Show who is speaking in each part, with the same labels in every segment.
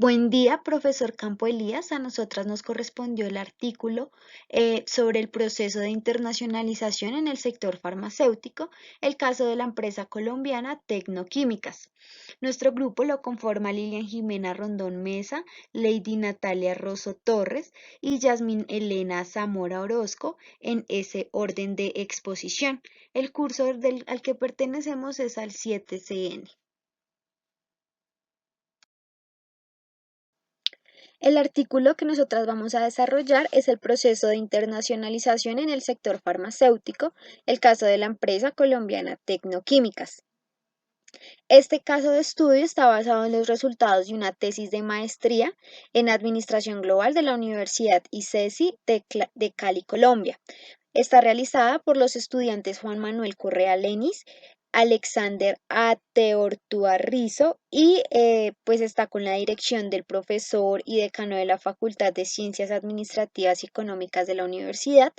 Speaker 1: Buen día, profesor Campo Elías. A nosotras nos correspondió el artículo sobre el proceso de internacionalización en el sector farmacéutico, el caso de la empresa colombiana Tecnoquímicas. Nuestro grupo lo conforma Lilian Jimena Rondón Mesa, Lady Natalia Rosso Torres y Yasmín Elena Zamora Orozco en ese orden de exposición. El curso al que pertenecemos es al 7CN. El artículo que nosotras vamos a desarrollar es el proceso de internacionalización en el sector farmacéutico, el caso de la empresa colombiana Tecnoquímicas. Este caso de estudio está basado en los resultados de una tesis de maestría en Administración Global de la Universidad ICESI de Cali, Colombia. Está realizada por los estudiantes Juan Manuel Correa Lenis, Alexander Ateortúa Rizo y pues está con la dirección del profesor y decano de la Facultad de Ciencias Administrativas y Económicas de la Universidad,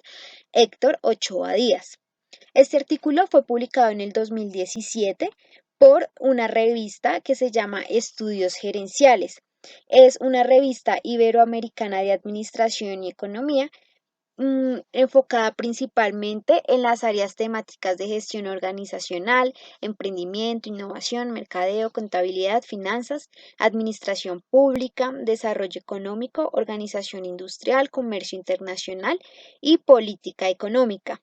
Speaker 1: Héctor Ochoa Díaz. Este artículo fue publicado en el 2017 por una revista que se llama Estudios Gerenciales. Es una revista iberoamericana de administración y economía enfocada principalmente en las áreas temáticas de gestión organizacional, emprendimiento, innovación, mercadeo, contabilidad, finanzas, administración pública, desarrollo económico, organización industrial, comercio internacional y política económica.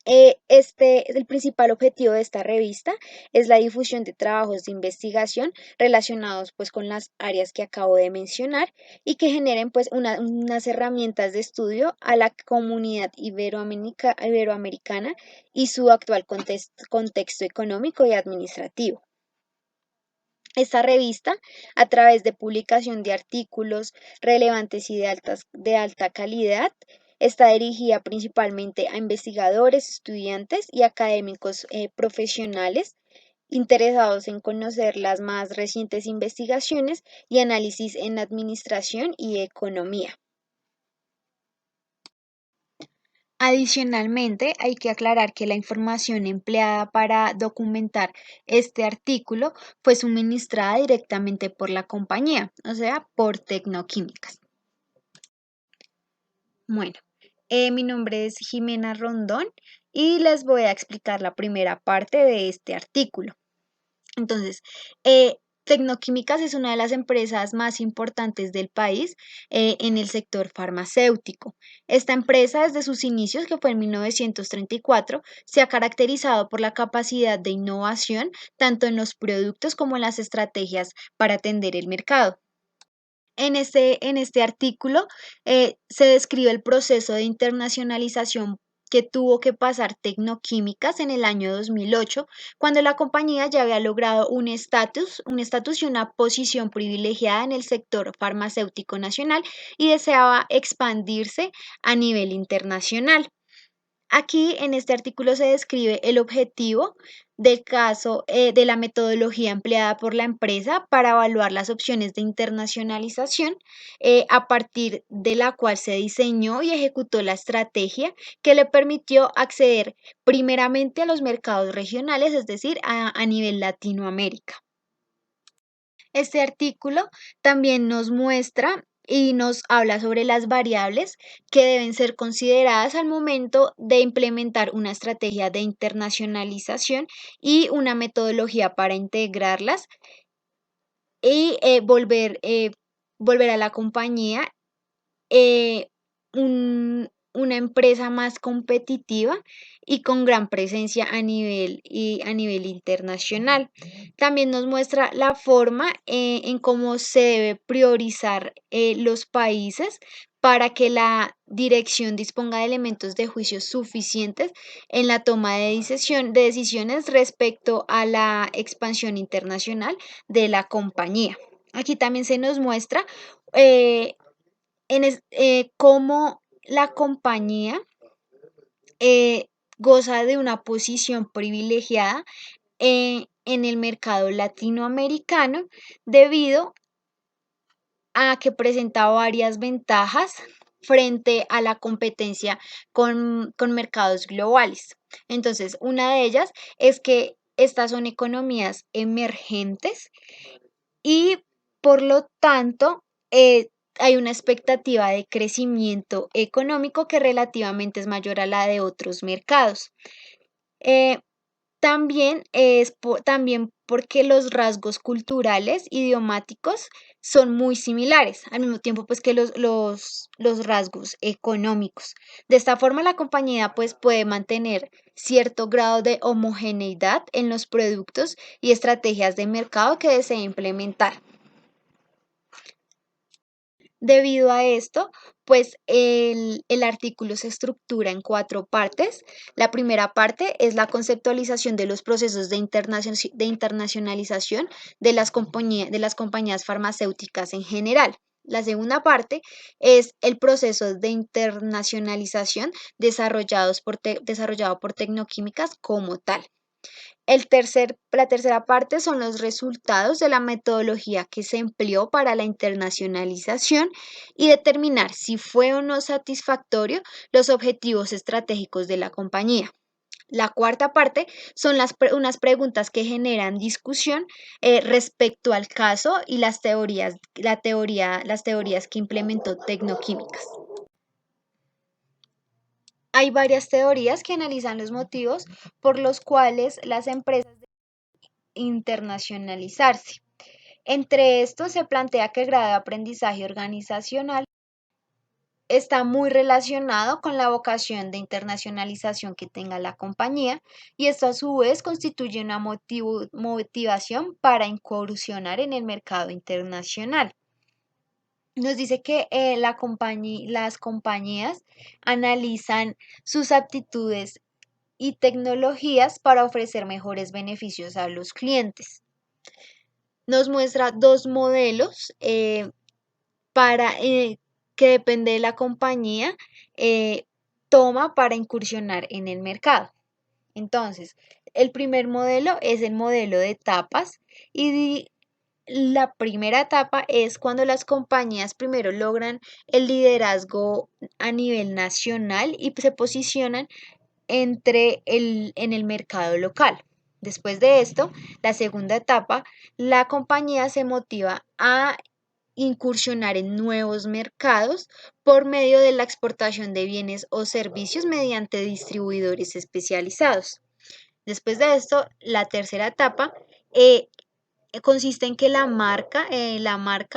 Speaker 1: El principal objetivo de esta revista es la difusión de trabajos de investigación relacionados pues con las áreas que acabo de mencionar y que generen pues unas herramientas de estudio a la comunidad iberoamericana y su actual contexto económico y administrativo. Esta revista, a través de publicación de artículos relevantes y de alta calidad, está dirigida principalmente a investigadores, estudiantes y académicos profesionales interesados en conocer las más recientes investigaciones y análisis en administración y economía. Adicionalmente, hay que aclarar que la información empleada para documentar este artículo fue suministrada directamente por la compañía, o sea, por Tecnoquímicas. Bueno, mi nombre es Jimena Rondón y les voy a explicar la primera parte de este artículo. Entonces, Tecnoquímicas es una de las empresas más importantes del país en el sector farmacéutico. Esta empresa, desde sus inicios, que fue en 1934, se ha caracterizado por la capacidad de innovación tanto en los productos como en las estrategias para atender el mercado. En este artículo se describe el proceso de internacionalización que tuvo que pasar Tecnoquímicas en el año 2008, cuando la compañía ya había logrado un estatus y una posición privilegiada en el sector farmacéutico nacional y deseaba expandirse a nivel internacional. Aquí en este artículo se describe el objetivo del caso de la metodología empleada por la empresa para evaluar las opciones de internacionalización, a partir de la cual se diseñó y ejecutó la estrategia que le permitió acceder primeramente a los mercados regionales, es decir, a nivel Latinoamérica. Este artículo también nos muestra y nos habla sobre las variables que deben ser consideradas al momento de implementar una estrategia de internacionalización y una metodología para integrarlas y volver a la compañía eh, una empresa más competitiva y con gran presencia a nivel internacional. También nos muestra la forma en cómo se debe priorizar los países para que la dirección disponga de elementos de juicio suficientes en la toma de decisiones respecto a la expansión internacional de la compañía. Aquí también se nos muestra eh, cómo la compañía eh, goza de una posición privilegiada en el mercado latinoamericano debido a que presenta varias ventajas frente a la competencia con mercados globales. Entonces, una de ellas es que estas son economías emergentes y por lo tanto, hay una expectativa de crecimiento económico que relativamente es mayor a la de otros mercados. Eh, también porque los rasgos culturales, idiomáticos, son muy similares, al mismo tiempo pues que los rasgos económicos. De esta forma, la compañía pues puede mantener cierto grado de homogeneidad en los productos y estrategias de mercado que desea implementar. Debido a esto, pues el artículo se estructura en cuatro partes. La primera parte es la conceptualización de los procesos de internacionalización de las compañías farmacéuticas en general. La segunda parte es el proceso de internacionalización desarrollado por Tecnoquímicas como tal. La tercera parte son los resultados de la metodología que se empleó para la internacionalización y determinar si fue o no satisfactorio los objetivos estratégicos de la compañía. La cuarta parte son unas preguntas que generan discusión respecto al caso y las teorías que implementó Tecnoquímicas. Hay varias teorías que analizan los motivos por los cuales las empresas internacionalizarse. Entre estos se plantea que el grado de aprendizaje organizacional está muy relacionado con la vocación de internacionalización que tenga la compañía y esto a su vez constituye una motivación para incursionar en el mercado internacional. Nos dice que las compañías analizan sus aptitudes y tecnologías para ofrecer mejores beneficios a los clientes. Nos muestra dos modelos que depende de la compañía, eh, toma para incursionar en el mercado. Entonces, el primer modelo es el modelo de etapas y la primera etapa es cuando las compañías primero logran el liderazgo a nivel nacional y se posicionan en el mercado local. Después de esto, la segunda etapa, la compañía se motiva a incursionar en nuevos mercados por medio de la exportación de bienes o servicios mediante distribuidores especializados. Después de esto, la tercera etapa eh, consiste en que la marca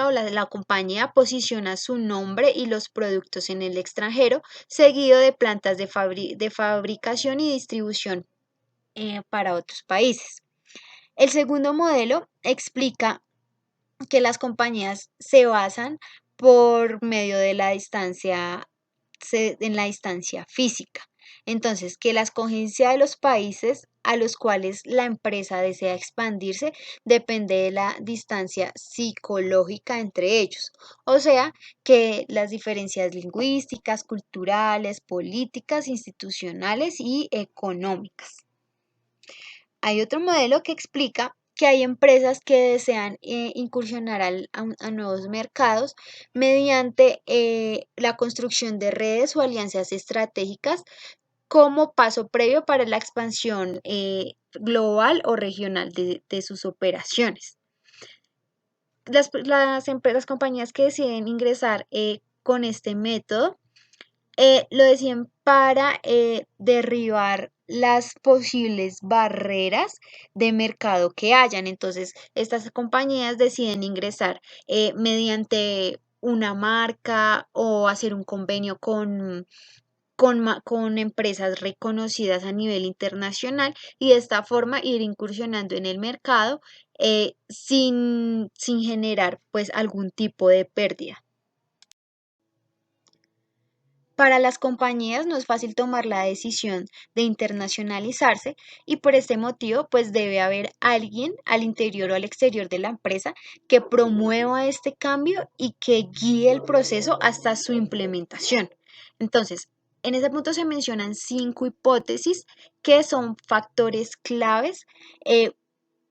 Speaker 1: o la compañía posiciona su nombre y los productos en el extranjero, seguido de plantas de fabricación y distribución para otros países. El segundo modelo explica que las compañías se basan por medio de la distancia, en la distancia física. Entonces, que la escogencia de los países a los cuales la empresa desea expandirse depende de la distancia psicológica entre ellos. O sea, que las diferencias lingüísticas, culturales, políticas, institucionales y económicas. Hay otro modelo que explica que hay empresas que desean incursionar a nuevos mercados mediante la construcción de redes o alianzas estratégicas como paso previo para la expansión global o regional de sus operaciones. Las compañías que deciden ingresar con este método lo decían para derribar las posibles barreras de mercado que hayan. Entonces, estas compañías deciden ingresar mediante una marca o hacer un convenio con empresas reconocidas a nivel internacional y de esta forma ir incursionando en el mercado sin generar pues algún tipo de pérdida. Para las compañías no es fácil tomar la decisión de internacionalizarse y por este motivo pues debe haber alguien al interior o al exterior de la empresa que promueva este cambio y que guíe el proceso hasta su implementación. Entonces, en ese punto se mencionan 5 hipótesis que son factores claves eh,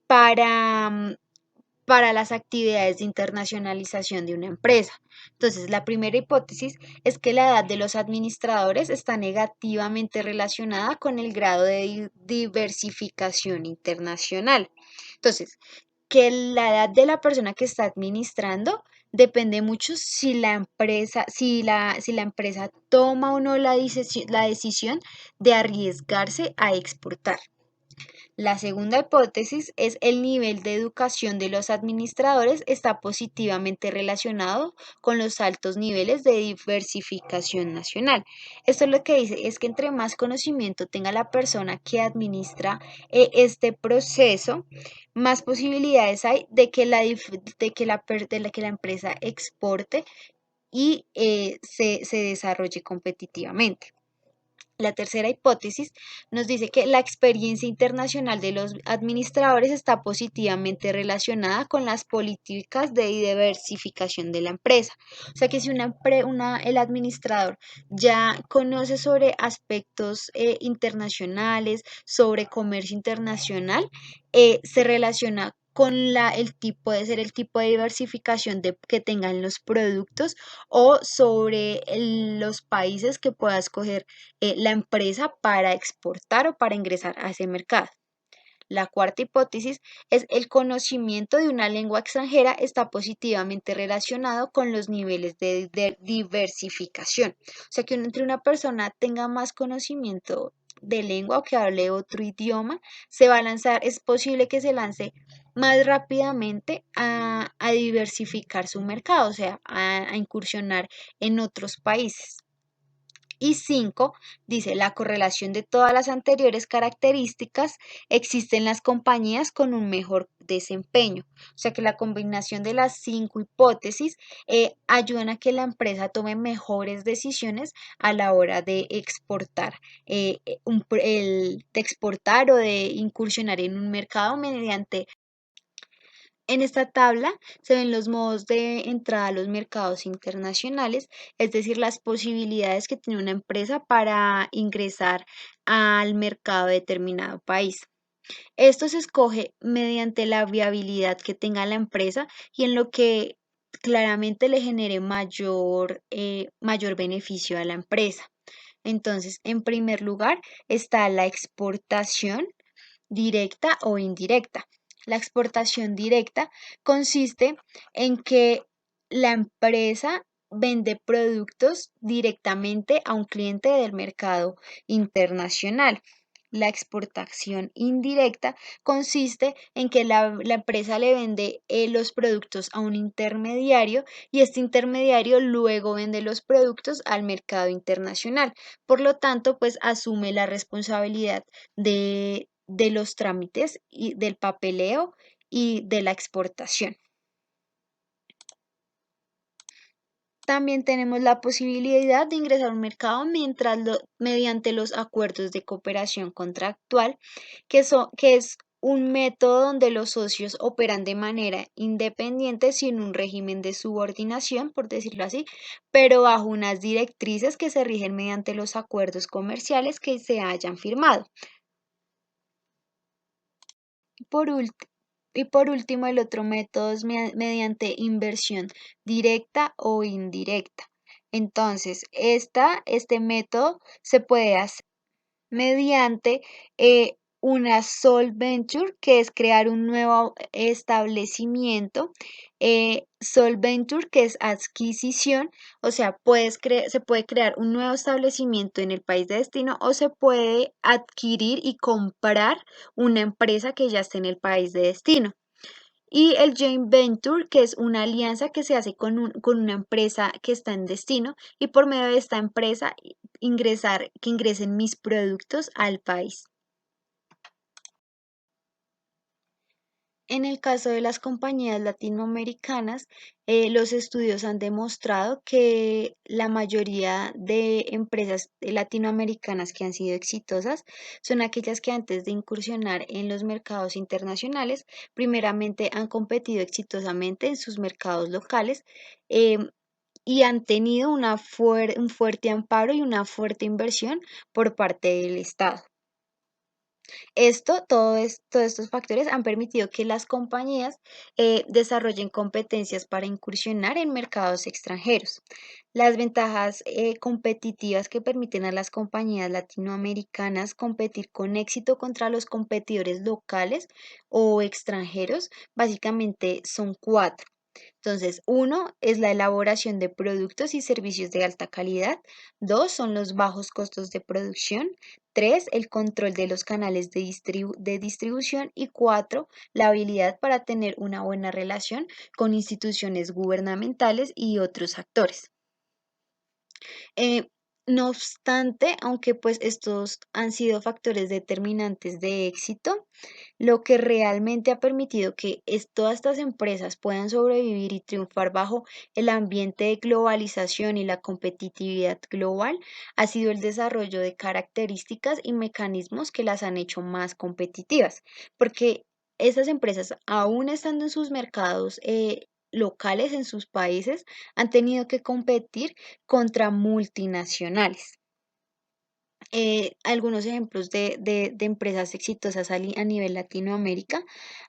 Speaker 1: para para las actividades de internacionalización de una empresa. Entonces, la primera hipótesis es que la edad de los administradores está negativamente relacionada con el grado de diversificación internacional. Entonces, que la edad de la persona que está administrando depende mucho si la empresa toma o no la decisión de arriesgarse a exportar. La segunda hipótesis es el nivel de educación de los administradores está positivamente relacionado con los altos niveles de diversificación nacional. Esto lo que dice es que entre más conocimiento tenga la persona que administra este proceso, más posibilidades hay de que la empresa exporte y se desarrolle competitivamente. La tercera hipótesis nos dice que la experiencia internacional de los administradores está positivamente relacionada con las políticas de diversificación de la empresa. O sea que si el administrador ya conoce sobre aspectos internacionales, sobre comercio internacional, se relaciona con puede ser el tipo de diversificación que tengan los productos o sobre los países que pueda escoger la empresa para exportar o para ingresar a ese mercado. La cuarta hipótesis es el conocimiento de una lengua extranjera está positivamente relacionado con los niveles de diversificación. O sea que entre una persona tenga más conocimiento de lengua o que hable otro idioma, se va a lanzar, es posible que se lance más rápidamente a diversificar su mercado, o sea, a incursionar en otros países. Y 5 dice, la correlación de todas las anteriores características existe en las compañías con un mejor desempeño. O sea que la combinación de las 5 hipótesis ayudan a que la empresa tome mejores decisiones a la hora de exportar, de exportar o de incursionar en un mercado mediante en esta tabla se ven los modos de entrada a los mercados internacionales, es decir, las posibilidades que tiene una empresa para ingresar al mercado de determinado país. Esto se escoge mediante la viabilidad que tenga la empresa y en lo que claramente le genere mayor beneficio a la empresa. Entonces, en primer lugar está la exportación directa o indirecta. La exportación directa consiste en que la empresa vende productos directamente a un cliente del mercado internacional. La exportación indirecta consiste en que la empresa le vende los productos a un intermediario y este intermediario luego vende los productos al mercado internacional. Por lo tanto, pues asume la responsabilidad de los trámites y del papeleo y de la exportación. También tenemos la posibilidad de ingresar a un mercado mediante los acuerdos de cooperación contractual, que es un método donde los socios operan de manera independiente sin un régimen de subordinación, por decirlo así, pero bajo unas directrices que se rigen mediante los acuerdos comerciales que se hayan firmado. Por ult- y por último, el otro método es mediante inversión directa o indirecta. Entonces, este método se puede hacer mediante una sole venture, que es crear un nuevo establecimiento, sole venture, que es adquisición, o sea, se puede crear un nuevo establecimiento en el país de destino o se puede adquirir y comprar una empresa que ya esté en el país de destino. Y el joint venture, que es una alianza que se hace con una empresa que está en destino y por medio de esta empresa que ingresen mis productos al país. En el caso de las compañías latinoamericanas, los estudios han demostrado que la mayoría de empresas latinoamericanas que han sido exitosas son aquellas que antes de incursionar en los mercados internacionales, primeramente han competido exitosamente en sus mercados locales em, y han tenido un fuerte amparo y una fuerte inversión por parte del Estado. Todos estos factores han permitido que las compañías desarrollen competencias para incursionar en mercados extranjeros. Las ventajas competitivas que permiten a las compañías latinoamericanas competir con éxito contra los competidores locales o extranjeros, básicamente son cuatro. Entonces, uno es la elaboración de productos y servicios de alta calidad. Dos son los bajos costos de producción. Tres, el control de los canales de distribución. Y cuatro, la habilidad para tener una buena relación con instituciones gubernamentales y otros actores. Eh, no obstante, aunque pues estos han sido factores determinantes de éxito, lo que realmente ha permitido que todas estas empresas puedan sobrevivir y triunfar bajo el ambiente de globalización y la competitividad global ha sido el desarrollo de características y mecanismos que las han hecho más competitivas, porque estas empresas, aún estando en sus mercados locales, en sus países, han tenido que competir contra multinacionales. Algunos ejemplos de empresas exitosas a nivel Latinoamérica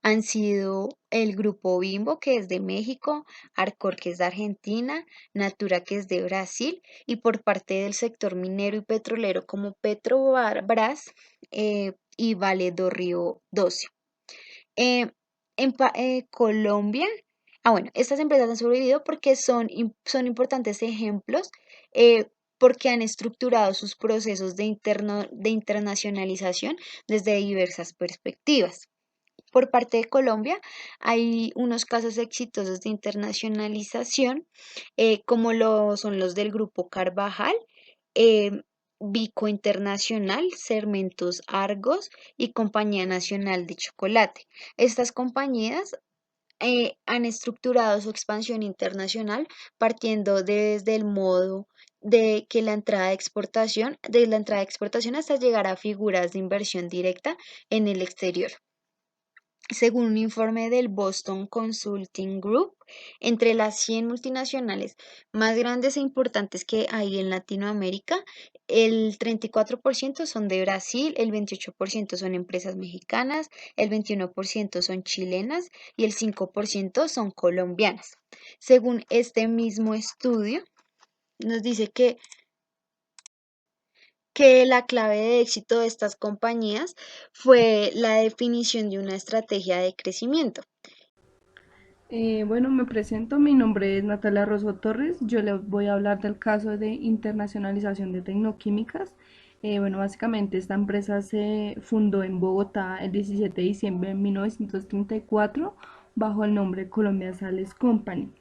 Speaker 1: han sido el Grupo Bimbo, que es de México, Arcor, que es de Argentina, Natura, que es de Brasil, y por parte del sector minero y petrolero como Petrobras y Vale do Río Doce. Eh, Colombia, bueno, estas empresas han sobrevivido porque son importantes ejemplos, porque han estructurado sus procesos de internacionalización desde diversas perspectivas. Por parte de Colombia, hay unos casos exitosos de internacionalización, como lo son los del Grupo Carvajal, eh, Vico Internacional, Sermentos Argos y Compañía Nacional de Chocolate. Estas compañías han estructurado su expansión internacional partiendo desde el modo de que de la entrada de exportación hasta llegar a figuras de inversión directa en el exterior. Según un informe del Boston Consulting Group, entre las 100 multinacionales más grandes e importantes que hay en Latinoamérica, el 34% son de Brasil, el 28% son empresas mexicanas, el 21% son chilenas y el 5% son colombianas. Según este mismo estudio, nos dice que la clave de éxito de estas compañías fue la definición de una estrategia de crecimiento.
Speaker 2: Bueno, me presento, mi nombre es Natalia Rosso Torres, yo les voy a hablar del caso de internacionalización de tecnoquímicas. Bueno, básicamente esta empresa se fundó en Bogotá el 17 de diciembre de 1934 bajo el nombre Colombia Sales Company.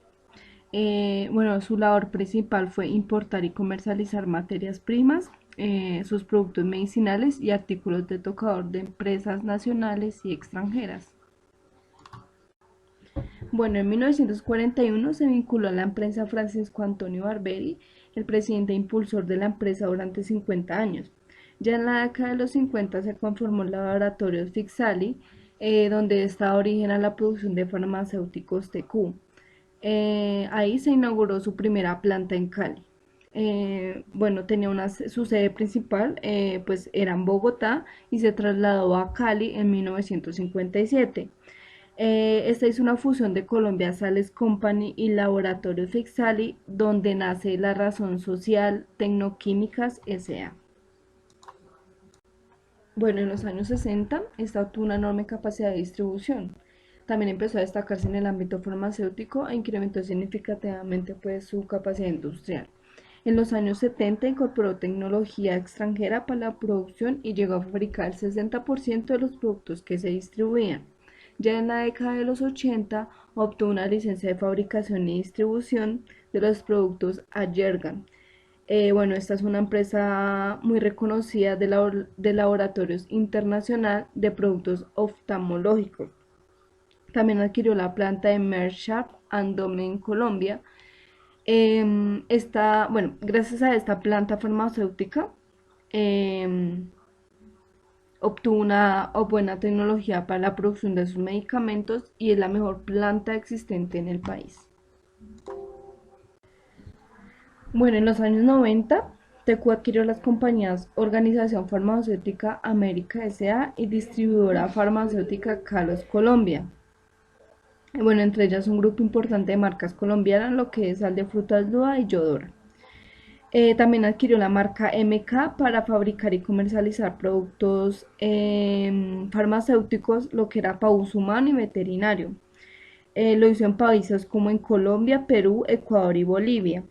Speaker 2: Bueno, su labor principal fue importar y comercializar materias primas, sus productos medicinales y artículos de tocador de empresas nacionales y extranjeras. Bueno, en 1941 se vinculó a la empresa Francisco Antonio Barberi, el presidente e impulsor de la empresa durante 50 años. Ya en la década de los 50 se conformó el laboratorio Fixali, donde está origen a la producción de farmacéuticos TQ. Ahí se inauguró su primera planta en Cali. Bueno, tenía su sede principal, pues era en Bogotá y se trasladó a Cali en 1957. Esta es una fusión de Colombia Sales Company y Laboratorio Fixali, donde nace la razón social Tecnoquímicas S.A. Bueno, en los años 60 esta obtuvo una enorme capacidad de distribución. También empezó a destacarse en el ámbito farmacéutico e incrementó significativamente pues, su capacidad industrial. En los años 70 incorporó tecnología extranjera para la producción y llegó a fabricar el 60% de los productos que se distribuían. Ya en la década de los 80 obtuvo una licencia de fabricación y distribución de los productos Allergan. Bueno, esta es una empresa muy reconocida de laboratorios internacional de productos oftalmológicos. También adquirió la planta de Merck Dome en Colombia. Bueno, gracias a esta planta farmacéutica, eh, obtuvo una buena tecnología para la producción de sus medicamentos y es la mejor planta existente en el país. Bueno, en los años 90 Tecu adquirió las compañías Organización Farmacéutica América S.A. y Distribuidora Farmacéutica Carlos Colombia. Bueno, entre ellas un grupo importante de marcas colombianas, lo que es Sal de Frutas Lua y Yodora. También adquirió la marca MK para fabricar y comercializar productos farmacéuticos, lo que era para uso humano y veterinario. Lo hizo en países como en Colombia, Perú, Ecuador y Bolivia.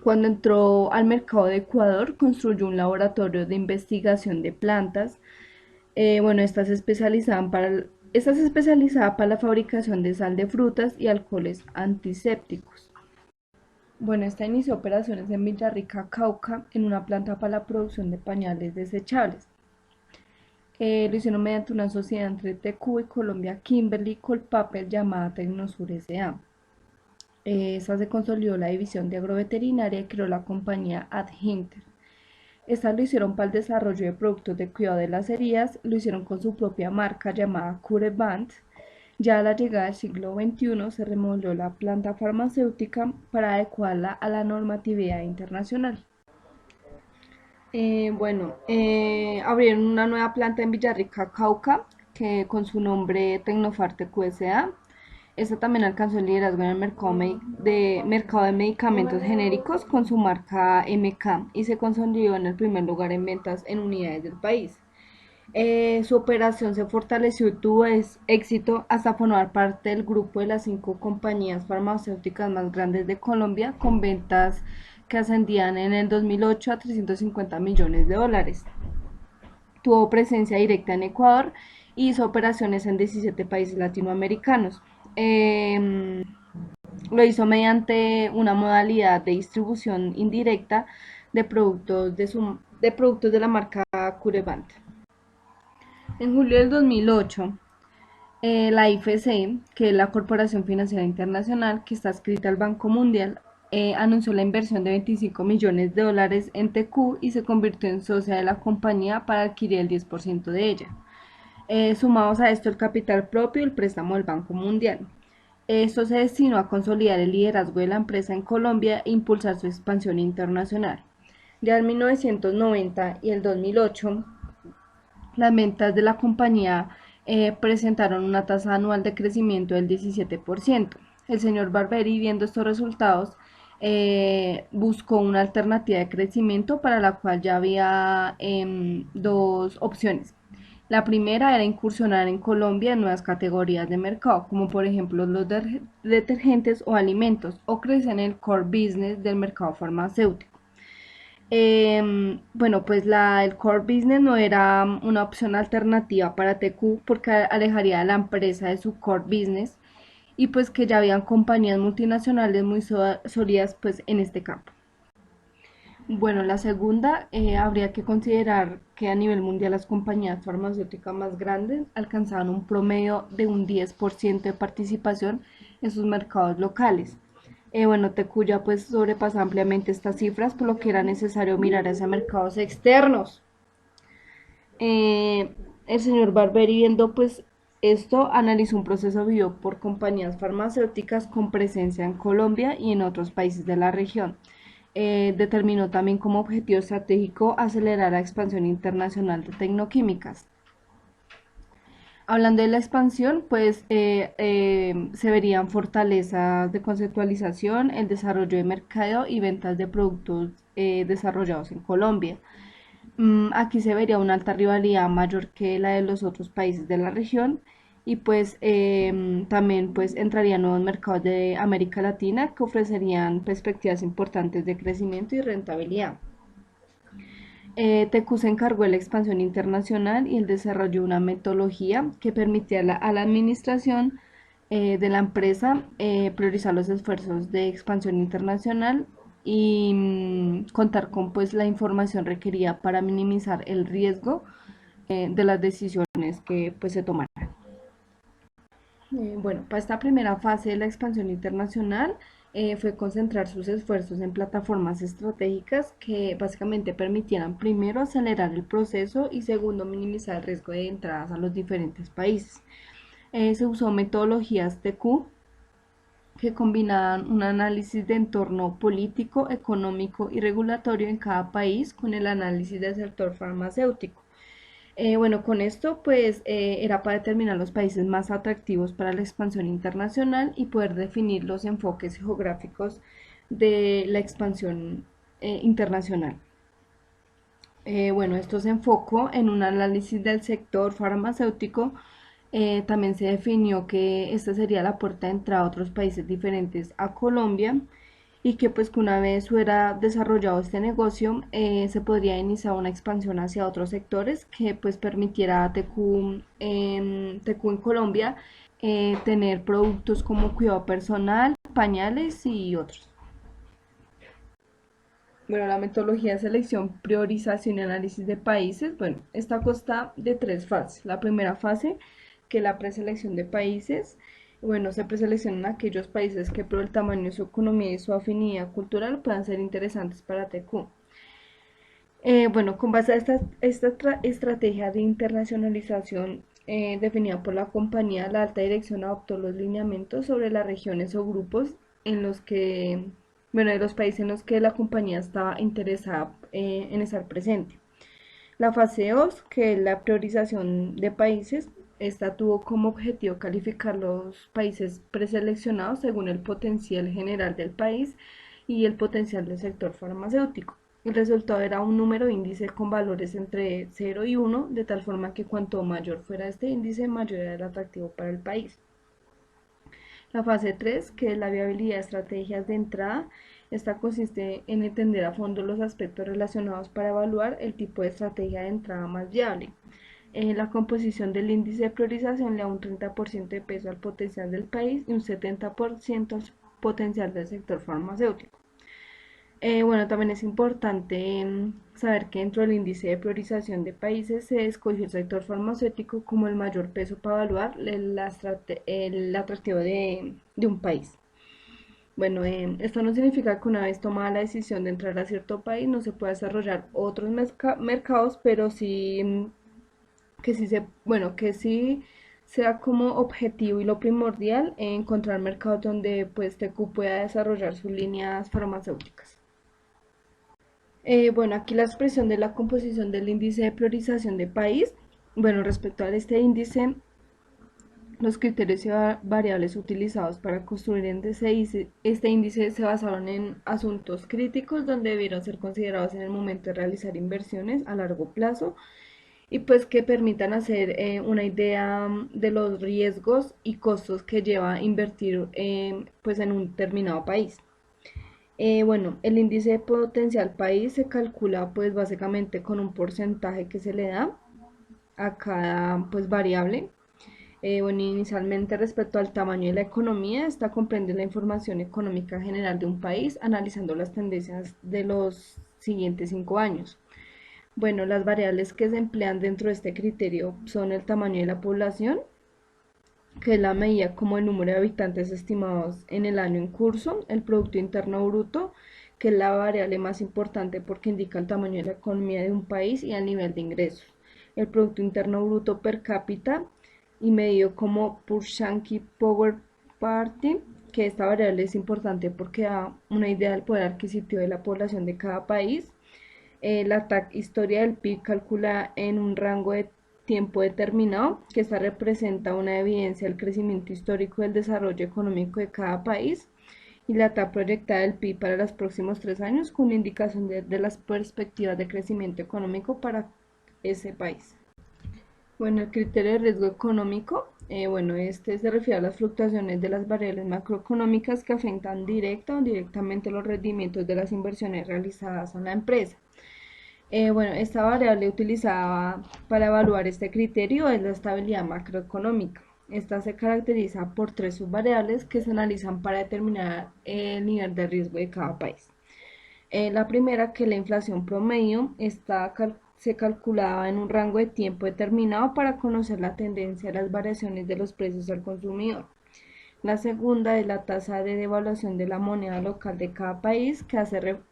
Speaker 2: Cuando entró al mercado de Ecuador, construyó un laboratorio de investigación de plantas. Bueno, esta se especializaba para la fabricación de sal de frutas y alcoholes antisépticos. Bueno, esta inició operaciones en Villarrica, Cauca, en una planta para la producción de pañales desechables. Lo hicieron mediante una sociedad entre TQ y Colombia Kimberly Colpapel llamada Tecnosur S.A. Esta se consolidó la división de agroveterinaria y creó la compañía Adhinter. Estas lo hicieron para el desarrollo de productos de cuidado de las heridas, lo hicieron con su propia marca llamada Cureband. Ya a la llegada del siglo XXI se remodeló la planta farmacéutica para adecuarla a la normatividad internacional. Abrieron una nueva planta en Villarrica, Cauca, que con su nombre Tecnofarte QSA. Esta también alcanzó el liderazgo en el mercado de medicamentos genéricos con su marca MK y se consolidó en el primer lugar en ventas en unidades del país. Su operación se fortaleció y tuvo éxito hasta formar parte del grupo de las 5 compañías farmacéuticas más grandes de Colombia, con ventas que ascendían en el 2008 a 350 millones de dólares. Tuvo presencia directa en Ecuador y hizo operaciones en 17 países latinoamericanos. Lo hizo mediante una modalidad de distribución indirecta de productos de la marca Curebant. En julio del 2008, la IFC, que es la Corporación Financiera Internacional, que está adscrita al Banco Mundial, anunció la inversión de 25 millones de dólares en TQ y se convirtió en socia de la compañía para adquirir el 10% de ella. Sumados a esto el capital propio y el préstamo del Banco Mundial. Esto se destinó a consolidar el liderazgo de la empresa en Colombia e impulsar su expansión internacional. Ya en 1990 y el 2008, las ventas de la compañía presentaron una tasa anual de crecimiento del 17%. El señor Barberi, viendo estos resultados, buscó una alternativa de crecimiento para la cual ya había dos opciones. La primera era incursionar en Colombia en nuevas categorías de mercado, como por ejemplo los detergentes o alimentos, o crecer en el core business del mercado farmacéutico. Bueno, pues el core business no era una opción alternativa para TQ porque alejaría a la empresa de su core business y pues que ya habían compañías multinacionales muy sólidas pues en este campo. Bueno, la segunda, habría que considerar que a nivel mundial las compañías farmacéuticas más grandes alcanzaban un promedio de un 10% de participación en sus mercados locales. Bueno, Tecuya pues sobrepasa ampliamente estas cifras, por lo que era necesario mirar hacia mercados externos. El señor Barberi, viendo pues esto, analizó un proceso vivido por compañías farmacéuticas con presencia en Colombia y en otros países de la región. Determinó también como objetivo estratégico acelerar la expansión internacional de tecnoquímicas. Hablando de la expansión, pues se verían fortalezas de conceptualización, el desarrollo de mercado y ventas de productos desarrollados en Colombia. Aquí se vería una alta rivalidad mayor que la de los otros países de la región y pues también pues entrarían nuevos mercados de América Latina que ofrecerían perspectivas importantes de crecimiento y rentabilidad. TQ se encargó de la expansión internacional y el desarrollo de una metodología que permitía a la administración de la empresa priorizar los esfuerzos de expansión internacional y contar con pues la información requerida para minimizar el riesgo de las decisiones que pues se tomaran. Bueno, para esta primera fase de la expansión internacional fue concentrar sus esfuerzos en plataformas estratégicas que básicamente permitieran primero acelerar el proceso y segundo minimizar el riesgo de entradas a los diferentes países. Se usó metodologías TQ que combinaban un análisis de entorno político, económico y regulatorio en cada país con el análisis del sector farmacéutico. Bueno, con esto pues era para determinar los países más atractivos para la expansión internacional y poder definir los enfoques geográficos de la expansión internacional. Bueno, esto se enfocó en un análisis del sector farmacéutico. También se definió que esta sería la puerta de entrada a otros países diferentes a Colombia y que pues que una vez fuera desarrollado este negocio se podría iniciar una expansión hacia otros sectores que pues permitiera a TQ en Colombia tener productos como cuidado personal, pañales y otros. Bueno, la metodología de selección, priorización y análisis de países, bueno, esta consta de tres fases. La primera fase, que es la preselección de países. Bueno, se preseleccionan aquellos países que por el tamaño de su economía y su afinidad cultural puedan ser interesantes para TQ. Bueno, con base a esta estrategia de internacionalización definida por la compañía, la alta dirección adoptó los lineamientos sobre las regiones o grupos en los que, bueno, de los países en los que la compañía estaba interesada en estar presente. La fase 2, que es la priorización de países, esta tuvo como objetivo calificar los países preseleccionados según el potencial general del país y el potencial del sector farmacéutico. El resultado era un número índice con valores entre 0 y 1, de tal forma que cuanto mayor fuera este índice, mayor era el atractivo para el país. La fase 3, que es la viabilidad de estrategias de entrada, esta consiste en entender a fondo los aspectos relacionados para evaluar el tipo de estrategia de entrada más viable. La composición del índice de priorización le da un 30% de peso al potencial del país y un 70% al potencial del sector farmacéutico. Bueno, también es importante saber que dentro del índice de priorización de países se escogió el sector farmacéutico como el mayor peso para evaluar el atractivo de un país. Bueno, esto no significa que una vez tomada la decisión de entrar a cierto país no se pueda desarrollar otros mercados, pero sí que sí bueno, que sí sea como objetivo y lo primordial encontrar mercados donde pues TQ pueda desarrollar sus líneas farmacéuticas. Bueno, aquí la expresión de la composición del índice de priorización de país. Bueno, respecto a este índice, los criterios y variables utilizados para construir este índice se basaron en asuntos críticos donde debieron ser considerados en el momento de realizar inversiones a largo plazo y pues que permitan hacer una idea de los riesgos y costos que lleva invertir pues en un determinado país. Bueno, el índice de potencial país se calcula pues básicamente con un porcentaje que se le da a cada pues variable. Bueno, inicialmente respecto al tamaño de la economía, esta comprende la información económica general de un país, analizando las tendencias de los siguientes 5 años. Bueno, las variables que se emplean dentro de este criterio son el tamaño de la población, que es la medida como el número de habitantes estimados en el año en curso, el Producto Interno Bruto, que es la variable más importante porque indica el tamaño de la economía de un país y el nivel de ingresos, el Producto Interno Bruto per cápita y medido como Purchasing Power Parity, que esta variable es importante porque da una idea del poder adquisitivo de la población de cada país. La TAC historia del PIB calcula en un rango de tiempo determinado, que esta representa una evidencia del crecimiento histórico del desarrollo económico de cada país, y la TAC proyectada del PIB para los próximos 3 años con una indicación de las perspectivas de crecimiento económico para ese país. Bueno, el criterio de riesgo económico, bueno, este se refiere a las fluctuaciones de las variables macroeconómicas que afectan directa o indirectamente los rendimientos de las inversiones realizadas en la empresa. Bueno, esta variable utilizada para evaluar este criterio es la estabilidad macroeconómica. Esta se caracteriza por tres subvariables que se analizan para determinar el nivel de riesgo de cada país. La primera, que la inflación promedio, se calculaba en un rango de tiempo determinado para conocer la tendencia de las variaciones de los precios al consumidor. La segunda es la tasa de devaluación de la moneda local de cada país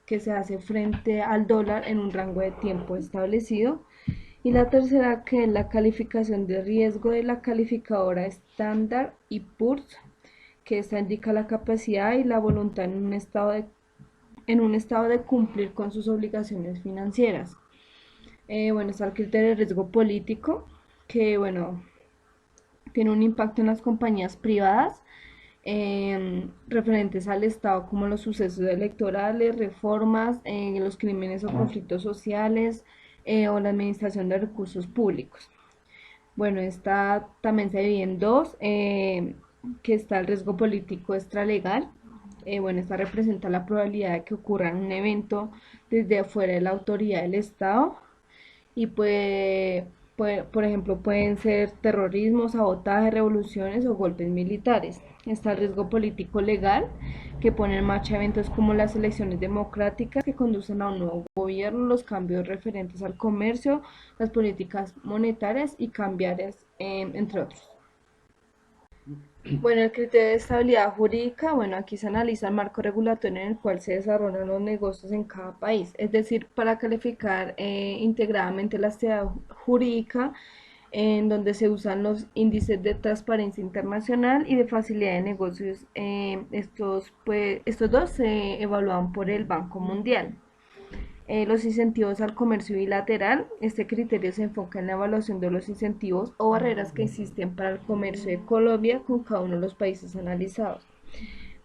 Speaker 2: que se hace frente al dólar en un rango de tiempo establecido. Y la tercera, que es la calificación de riesgo de la calificadora Standard y Poor's, que esta indica la capacidad y la voluntad en un estado de cumplir con sus obligaciones financieras. Bueno, está el criterio de riesgo político, que bueno, tiene un impacto en las compañías privadas referentes al Estado, como los sucesos electorales, reformas, los crímenes o conflictos sociales o la administración de recursos públicos. Bueno, esta también se divide en dos, que está el riesgo político extralegal. Bueno, esta representa la probabilidad de que ocurra un evento desde afuera de la autoridad del Estado y por ejemplo, pueden ser terrorismo, sabotaje, revoluciones o golpes militares. Está el riesgo político legal, que pone en marcha eventos como las elecciones democráticas que conducen a un nuevo gobierno, los cambios referentes al comercio, las políticas monetarias y cambiarias, entre otros. Bueno, el criterio de estabilidad jurídica, bueno, aquí se analiza el marco regulatorio en el cual se desarrollan los negocios en cada país. Es decir, para calificar integradamente la estabilidad jurídica, en donde se usan los índices de transparencia internacional y de facilidad de negocios. Estos dos se evalúan por el Banco Mundial. Los incentivos al comercio bilateral. Este criterio se enfoca en la evaluación de los incentivos o barreras que existen para el comercio de Colombia con cada uno de los países analizados.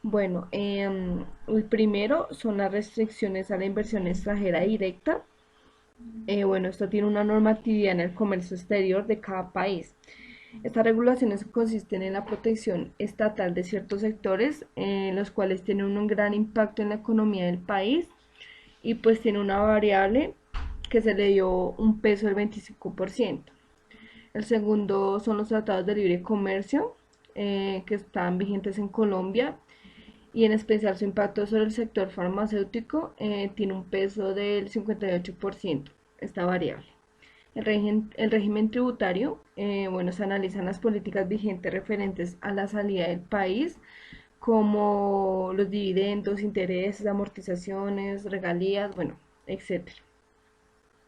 Speaker 2: Bueno, el primero son las restricciones a la inversión extranjera directa. Bueno, esto tiene una normatividad en el comercio exterior de cada país. Estas regulaciones consisten en la protección estatal de ciertos sectores, los cuales tienen un gran impacto en la economía del país y pues tiene una variable que se le dio un peso del 25%. El segundo son los tratados de libre comercio que están vigentes en Colombia y en especial su impacto sobre el sector farmacéutico tiene un peso del 58%, esta variable. El régimen tributario, bueno, se analizan las políticas vigentes referentes a la salida del país, como los dividendos, intereses, amortizaciones, regalías, bueno, etcétera.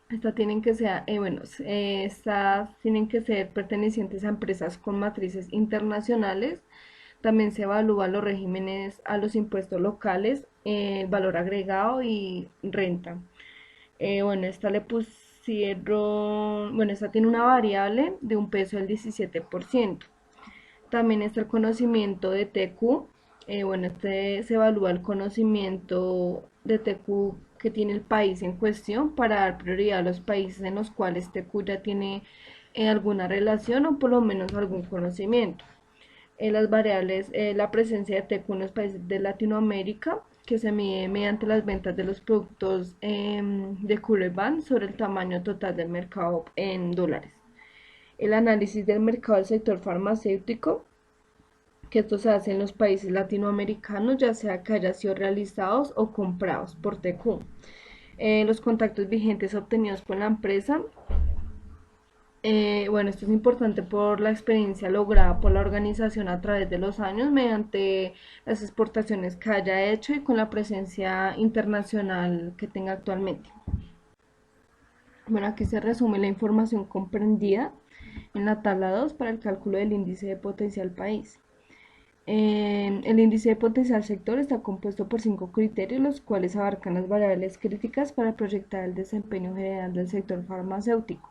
Speaker 2: Estas tienen que ser pertenecientes a empresas con matrices internacionales. También se evalúan los regímenes a los impuestos locales, valor agregado y renta. Bueno, esta tiene una variable de un peso del 17%. También está el conocimiento de TQ. Bueno, este se evalúa el conocimiento de TQ que tiene el país en cuestión para dar prioridad a los países en los cuales TQ ya tiene alguna relación o por lo menos algún conocimiento. Las variables, la presencia de TQ en los países de Latinoamérica, que se mide mediante las ventas de los productos de Current sobre el tamaño total del mercado en dólares. El análisis del mercado del sector farmacéutico, que esto se hace en los países latinoamericanos, ya sea que haya sido realizados o comprados por TQ. Los contactos vigentes obtenidos por la empresa. Bueno, esto es importante por la experiencia lograda por la organización a través de los años mediante las exportaciones que haya hecho y con la presencia internacional que tenga actualmente. Bueno, aquí se resume la información comprendida en la tabla 2 para el cálculo del índice de potencial país. El índice de potencial sector está compuesto por 5 criterios, los cuales abarcan las variables críticas para proyectar el desempeño general del sector farmacéutico.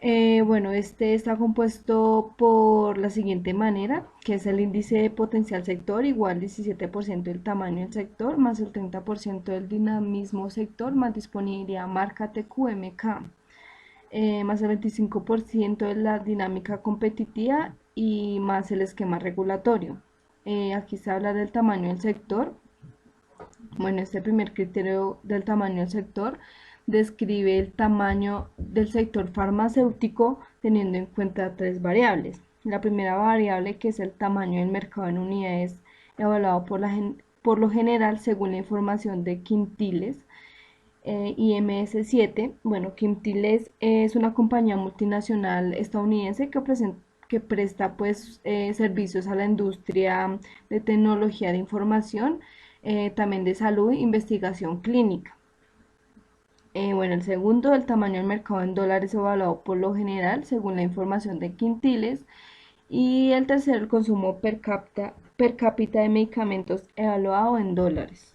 Speaker 2: Bueno, este está compuesto por la siguiente manera, que es el índice de potencial sector igual 17% del tamaño del sector más el 30% del dinamismo sector más disponibilidad marca TQMK, más el 25% de la dinámica competitiva y más el esquema regulatorio. Aquí se habla del tamaño del sector. Bueno, este primer criterio del tamaño del sector describe el tamaño del sector farmacéutico teniendo en cuenta 3 variables. La primera variable, que es el tamaño del mercado en unidades, evaluado por lo general según la información de Quintiles IMS7. Bueno, Quintiles es una compañía multinacional estadounidense que presta pues servicios a la industria de tecnología de información, también de salud e investigación clínica. Bueno, el segundo, el tamaño del mercado en dólares evaluado por lo general según la información de Quintiles Y el tercero, el consumo per cápita de medicamentos evaluado en dólares.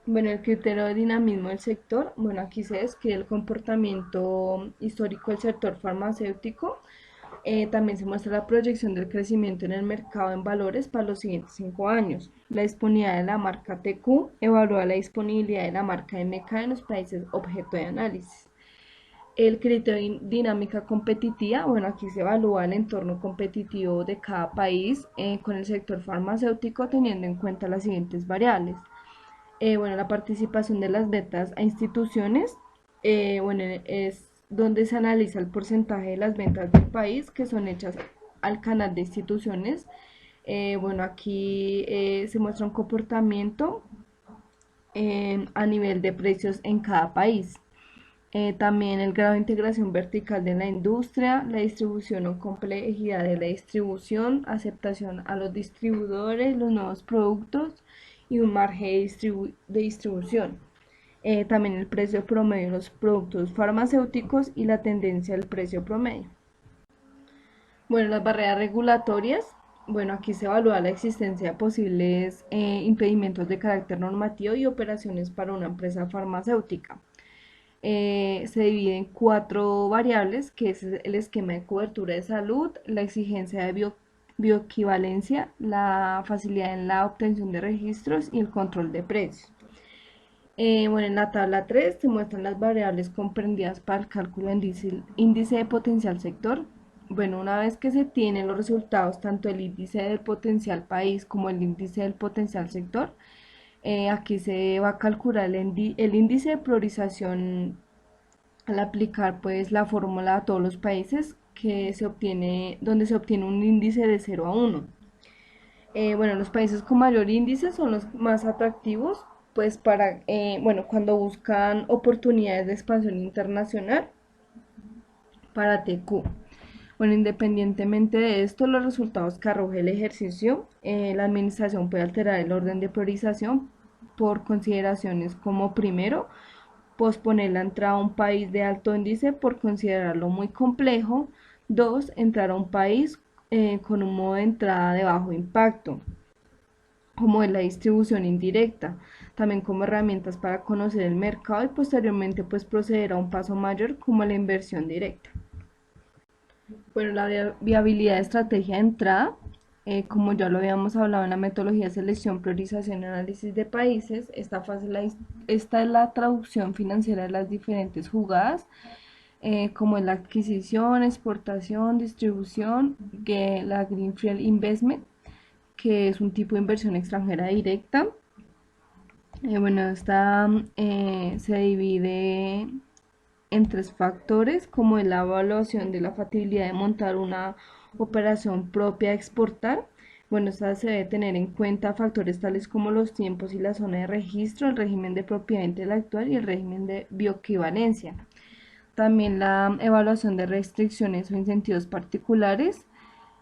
Speaker 2: Bueno, el criterio de dinamismo del sector, bueno, aquí se describe el comportamiento histórico del sector farmacéutico. También se muestra la proyección del crecimiento en el mercado en valores para los siguientes 5 años. La disponibilidad de la marca TQ evalúa la disponibilidad de la marca MK en los países objeto de análisis. El criterio de dinámica competitiva, bueno, aquí se evalúa el entorno competitivo de cada país con el sector farmacéutico teniendo en cuenta las siguientes variables. Bueno, la participación de las ventas a instituciones, bueno, es donde se analiza el porcentaje de las ventas del país que son hechas al canal de instituciones. Bueno, aquí se muestra un comportamiento a nivel de precios en cada país. También el grado de integración vertical de la industria, la distribución o complejidad de la distribución, aceptación a los distribuidores, los nuevos productos y un margen de distribución. También el precio promedio de los productos farmacéuticos y la tendencia del precio promedio. Bueno, las barreras regulatorias. Bueno, aquí se evalúa la existencia de posibles impedimentos de carácter normativo y operaciones para una empresa farmacéutica. Se divide en 4 variables, que es el esquema de cobertura de salud, la exigencia de bioequivalencia, la facilidad en la obtención de registros y el control de precios. Bueno, en la tabla 3 se muestran las variables comprendidas para el cálculo de índice de potencial sector. Bueno, una vez que se tienen los resultados, tanto el índice del potencial país como el índice del potencial sector, aquí se va a calcular el índice de priorización al aplicar pues la fórmula a todos los países que se obtiene, donde se obtiene un índice de 0 a 1. Bueno, los países con mayor índice son los más atractivos pues para, bueno, cuando buscan oportunidades de expansión internacional para TQ. Bueno, independientemente de esto, los resultados que arroje el ejercicio, la administración puede alterar el orden de priorización por consideraciones como primero, posponer la entrada a un país de alto índice por considerarlo muy complejo. 2, entrar a un país con un modo de entrada de bajo impacto, como es la distribución indirecta, también como herramientas para conocer el mercado y posteriormente pues proceder a un paso mayor como la inversión directa. Bueno, la viabilidad de estrategia de entrada, como ya lo habíamos hablado en la metodología de selección, priorización y análisis de países, esta es la traducción financiera de las diferentes jugadas, como es la adquisición, exportación, distribución, la Greenfield Investment, que es un tipo de inversión extranjera directa. Bueno, esta se divide en 3 factores, como es la evaluación de la factibilidad de montar una operación propia a exportar. Bueno, esta se debe tener en cuenta factores tales como los tiempos y la zona de registro, el régimen de propiedad intelectual y el régimen de bioequivalencia. También la evaluación de restricciones o incentivos particulares.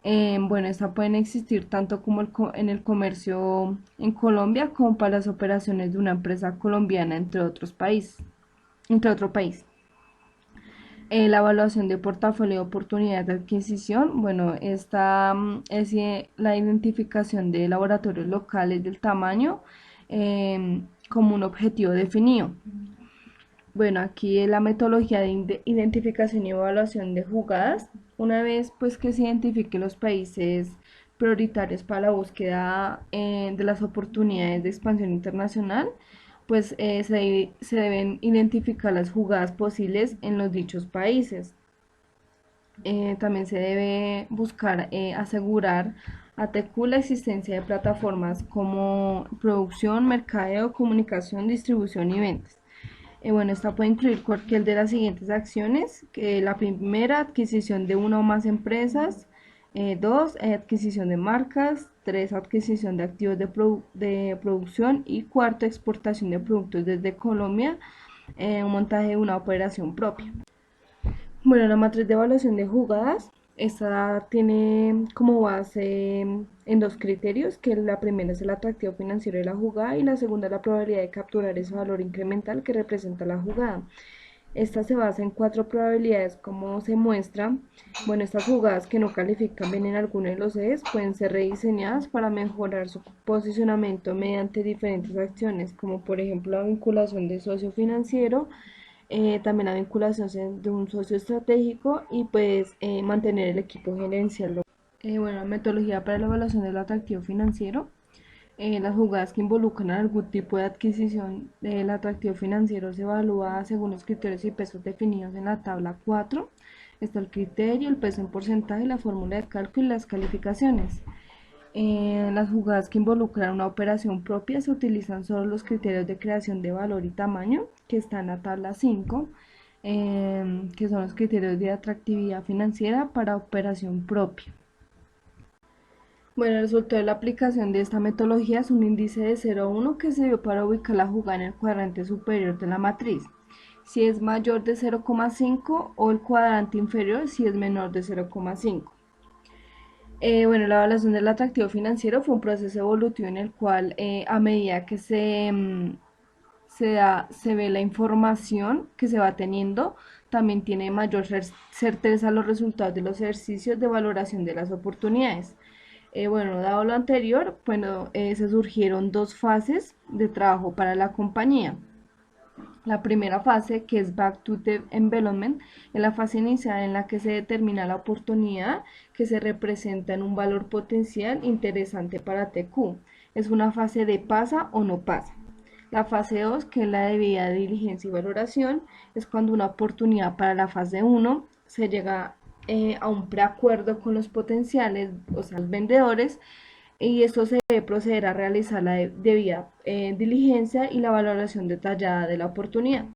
Speaker 2: Bueno, esta pueden existir tanto como en el comercio en Colombia como para las operaciones de una empresa colombiana entre otros países, entre otro país. La evaluación de portafolio de oportunidades de adquisición, bueno, esta es la identificación de laboratorios locales del tamaño como un objetivo definido. Bueno, aquí es la metodología de identificación y evaluación de jugadas. Una vez pues que se identifiquen los países prioritarios para la búsqueda de las oportunidades de expansión internacional, pues se deben identificar las jugadas posibles en los dichos países. También se debe buscar asegurar a TQ la existencia de plataformas como producción, mercadeo, comunicación, distribución y ventas. Bueno, esta puede incluir cualquier de las siguientes acciones, que la primera, adquisición de una o más empresas, 2, adquisición de marcas, 3, adquisición de activos de producción y 4, exportación de productos desde Colombia, un montaje de una operación propia. Bueno, la matriz de evaluación de jugadas, esta tiene como base en 2 criterios, que la primera es el atractivo financiero de la jugada y la segunda la probabilidad de capturar ese valor incremental que representa la jugada. Esta se basa en cuatro probabilidades como se muestra. Bueno, estas jugadas que no califican bien en alguno de los ejes pueden ser rediseñadas para mejorar su posicionamiento mediante diferentes acciones, como por ejemplo la vinculación de socio financiero, también la vinculación de un socio estratégico y pues mantener el equipo gerencial. Bueno, metodología para la evaluación del atractivo financiero. Las jugadas que involucran algún tipo de adquisición del atractivo financiero se evalúa según los criterios y pesos definidos en la tabla 4. Está el criterio, el peso en porcentaje, la fórmula de cálculo y las calificaciones. Las jugadas que involucran una operación propia se utilizan solo los criterios de creación de valor y tamaño, que está en la tabla 5, que son los criterios de atractividad financiera para operación propia. Bueno, el resultado de la aplicación de esta metodología es un índice de 0,1 que se dio para ubicar la jugada en el cuadrante superior de la matriz, si es mayor de 0,5 o el cuadrante inferior si es menor de 0,5. Bueno, la evaluación del atractivo financiero fue un proceso evolutivo en el cual a medida que se ve la información que se va teniendo, también tiene mayor certeza los resultados de los ejercicios de valoración de las oportunidades. Bueno, dado lo anterior, bueno, se surgieron dos fases de trabajo para la compañía. La primera fase, que es Back to the Envelopment, es la fase inicial en la que se determina la oportunidad que se representa en un valor potencial interesante para TQ. Es una fase de pasa o no pasa. La fase 2, que es la debida diligencia y valoración, es cuando una oportunidad para la fase 1 se llega a un preacuerdo con los potenciales, o sea, los vendedores, y esto se debe proceder a realizar la debida diligencia y la valoración detallada de la oportunidad.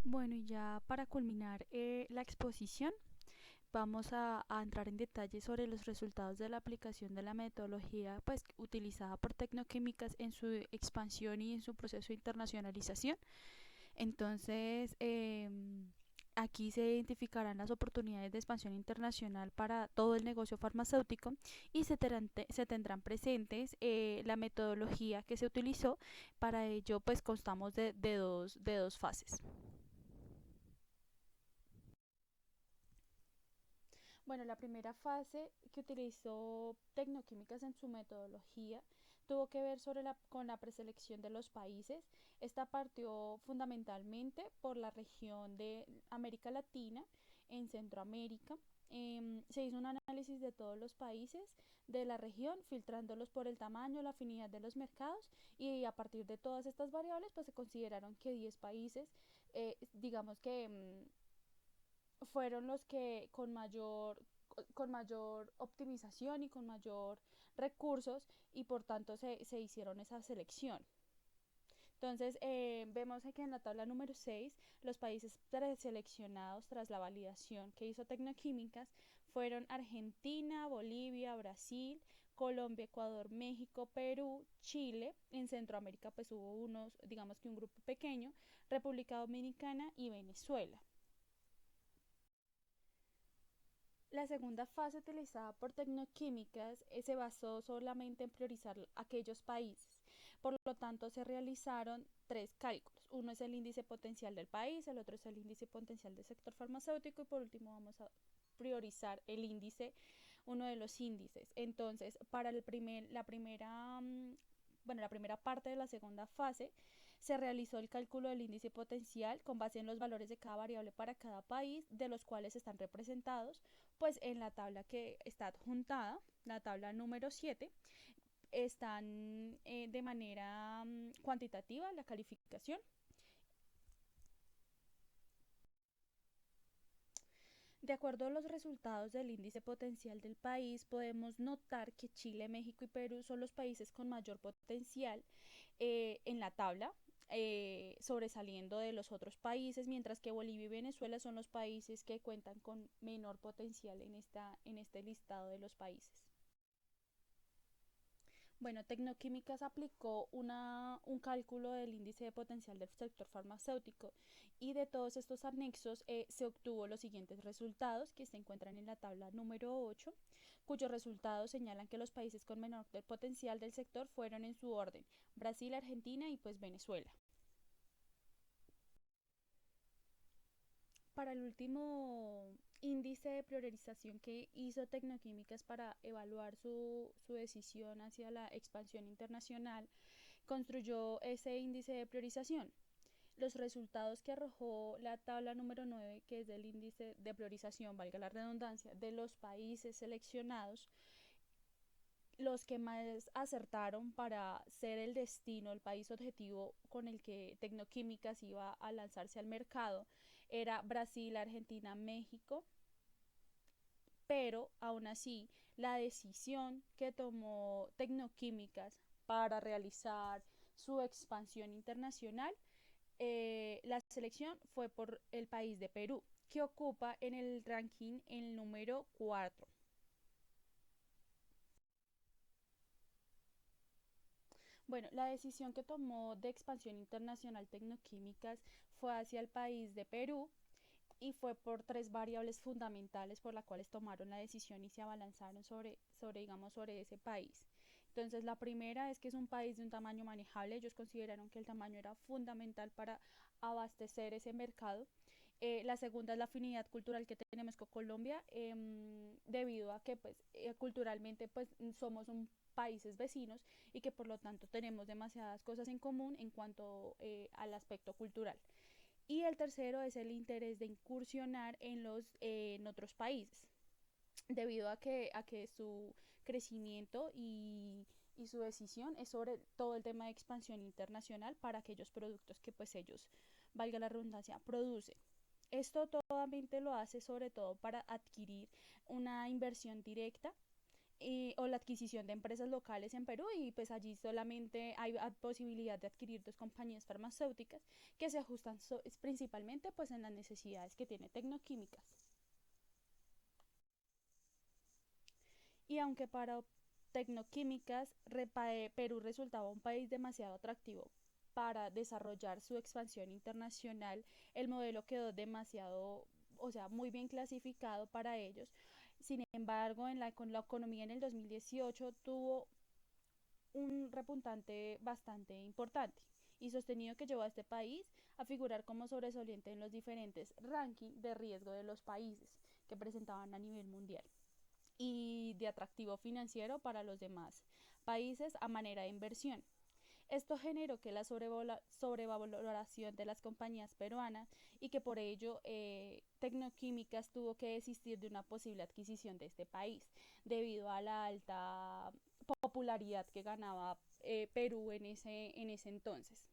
Speaker 3: Bueno, y ya para culminar la exposición, vamos a entrar en detalle sobre los resultados de la aplicación de la metodología pues, utilizada por Tecnoquímicas en su expansión y en su proceso de internacionalización. Entonces, aquí se identificarán las oportunidades de expansión internacional para todo el negocio farmacéutico y se tendrán presentes la metodología que se utilizó. Para ello, pues constamos de dos fases. Bueno, la primera fase que utilizó Tecnoquímicas en su metodología tuvo que ver con la preselección de los países. Esta partió fundamentalmente por la región de América Latina, en Centroamérica. Se hizo un análisis de todos los países de la región, filtrándolos por el tamaño, la afinidad de los mercados y a partir de todas estas variables, pues se consideraron que 10 países, digamos que fueron los que con mayor optimización y con mayor recursos y por tanto se hicieron esa selección. Entonces, vemos que en la tabla número 6 los países preseleccionados tras la validación que hizo Tecnoquímicas fueron Argentina, Bolivia, Brasil, Colombia, Ecuador, México, Perú, Chile. En Centroamérica pues hubo unos, digamos que un grupo pequeño, República Dominicana y Venezuela. La segunda fase utilizada por Tecnoquímicas se basó solamente en priorizar aquellos países. Por lo tanto, se realizaron tres cálculos. Uno es el índice potencial del país, el otro es el índice potencial del sector farmacéutico y por último vamos a priorizar el índice, uno de los índices. Entonces, para la primera parte de la segunda fase, se realizó el cálculo del índice potencial con base en los valores de cada variable para cada país, de los cuales están representados pues en la tabla que está adjuntada, la tabla número 7, están de manera cuantitativa la calificación. De acuerdo a los resultados del índice potencial del país, podemos notar que Chile, México y Perú son los países con mayor potencial en la tabla, sobresaliendo de los otros países, mientras que Bolivia y Venezuela son los países que cuentan con menor potencial en este listado de los países. Bueno, Tecnoquímicas aplicó un cálculo del índice de potencial del sector farmacéutico y de todos estos anexos se obtuvo los siguientes resultados que se encuentran en la tabla número 8, cuyos resultados señalan que los países con menor potencial del sector fueron en su orden Brasil, Argentina y pues Venezuela. Para el último índice de priorización que hizo Tecnoquímicas para evaluar su decisión hacia la expansión internacional, construyó ese índice de priorización. Los resultados que arrojó la tabla número 9, que es el índice de priorización, valga la redundancia, de los países seleccionados, los que más acertaron para ser el destino, el país objetivo con el que Tecnoquímicas iba a lanzarse al mercado, era Brasil, Argentina, México, pero aún así la decisión que tomó Tecnoquímicas para realizar su expansión internacional, la selección fue por el país de Perú, que ocupa en el ranking el número 4. Bueno, la decisión que tomó de expansión internacional Tecnoquímicas fue hacia el país de Perú y fue por tres variables fundamentales por las cuales tomaron la decisión y se abalanzaron sobre ese país. Entonces, la primera es que es un país de un tamaño manejable. Ellos consideraron que el tamaño era fundamental para abastecer ese mercado. La segunda es la afinidad cultural que tenemos con Colombia, debido a que pues, culturalmente pues, somos un países vecinos y que por lo tanto tenemos demasiadas cosas en común en cuanto al aspecto cultural. Y el tercero es el interés de incursionar en otros países, debido a que su crecimiento y su decisión es sobre todo el tema de expansión internacional para aquellos productos que pues ellos, valga la redundancia, producen. Esto totalmente lo hace sobre todo para adquirir una inversión directa o la adquisición de empresas locales en Perú, y pues allí solamente hay posibilidad de adquirir dos compañías farmacéuticas que se ajustan principalmente pues en las necesidades que tiene Tecnoquímicas. Y aunque para Tecnoquímicas Perú resultaba un país demasiado atractivo para desarrollar su expansión internacional, el modelo quedó demasiado, o sea, muy bien clasificado para ellos. Sin embargo, con la economía en el 2018 tuvo un repuntante bastante importante y sostenido que llevó a este país a figurar como sobresaliente en los diferentes rankings de riesgo de los países que presentaban a nivel mundial y de atractivo financiero para los demás países a manera de inversión. Esto generó que la sobrevaloración de las compañías peruanas y que por ello Tecnoquímicas tuvo que desistir de una posible adquisición de este país debido a la alta popularidad que ganaba Perú en ese entonces.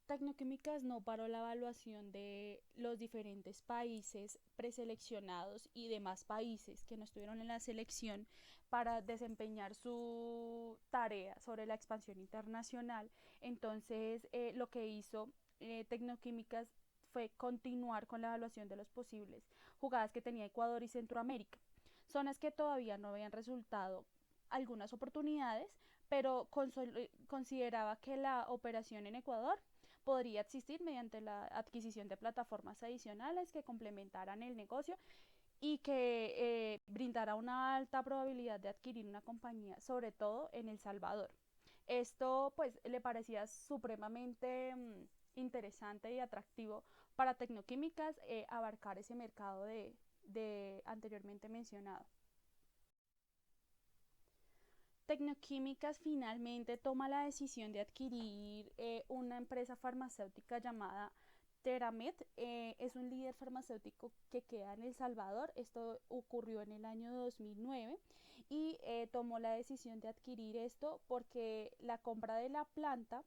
Speaker 3: Tecnoquímicas no paró la evaluación de los diferentes países preseleccionados y demás países que no estuvieron en la selección para desempeñar su tarea sobre la expansión internacional. Entonces, lo que hizo Tecnoquímicas fue continuar con la evaluación de los posibles jugadas que tenía Ecuador y Centroamérica, zonas que todavía no habían resultado algunas oportunidades, pero consideraba que la operación en Ecuador podría existir mediante la adquisición de plataformas adicionales que complementaran el negocio y que brindara una alta probabilidad de adquirir una compañía, sobre todo en El Salvador. Esto pues le parecía supremamente interesante y atractivo para Tecnoquímicas abarcar ese mercado de anteriormente mencionado. Tecnoquímicas finalmente toma la decisión de adquirir una empresa farmacéutica llamada Teramed. Es un líder farmacéutico que queda en El Salvador. Esto ocurrió en el año 2009 y tomó la decisión de adquirir esto porque la compra de la planta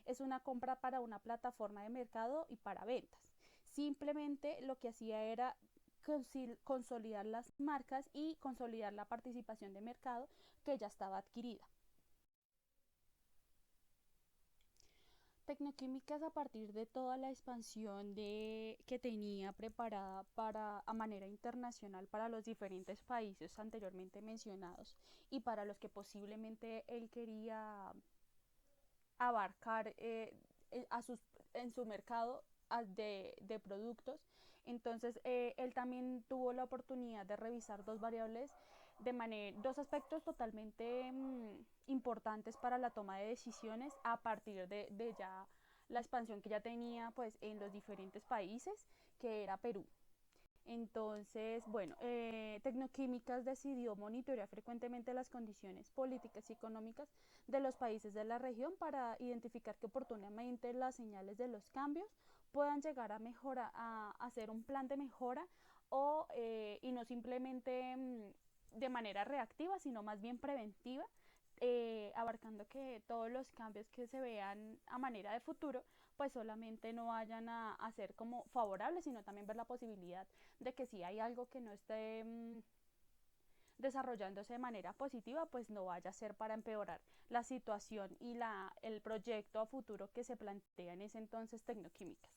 Speaker 3: es una compra para una plataforma de mercado y para ventas. Simplemente lo que hacía era consolidar las marcas y consolidar la participación de mercado que ya estaba adquirida. Tecnoquímicas, a partir de toda la expansión que tenía preparada a manera internacional para los diferentes países anteriormente mencionados y para los que posiblemente él quería abarcar en su mercado de productos. Entonces, él también tuvo la oportunidad de revisar dos aspectos totalmente importantes para la toma de decisiones a partir de ya la expansión que ya tenía pues en los diferentes países, que era Perú. Entonces, bueno, Tecnoquímicas decidió monitorear frecuentemente las condiciones políticas y económicas de los países de la región para identificar que oportunamente las señales de los cambios puedan llegar a mejorar, a hacer un plan de mejora y no simplemente de manera reactiva, sino más bien preventiva, abarcando que todos los cambios que se vean a manera de futuro pues solamente no vayan a ser como favorables, sino también ver la posibilidad de que si hay algo que no esté desarrollándose de manera positiva, pues no vaya a ser para empeorar la situación y el proyecto a futuro que se plantea en ese entonces Tecnoquímicas.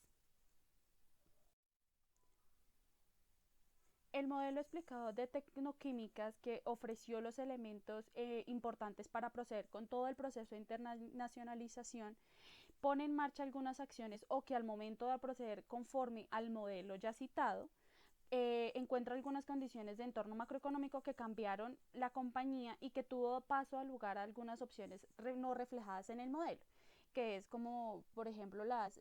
Speaker 3: El modelo explicado de Tecnoquímicas, que ofreció los elementos importantes para proceder con todo el proceso de internacionalización, pone en marcha algunas acciones o que al momento de proceder conforme al modelo ya citado, encuentra algunas condiciones de entorno macroeconómico que cambiaron la compañía y que tuvo paso a lugar a algunas opciones no reflejadas en el modelo, que es como, por ejemplo, las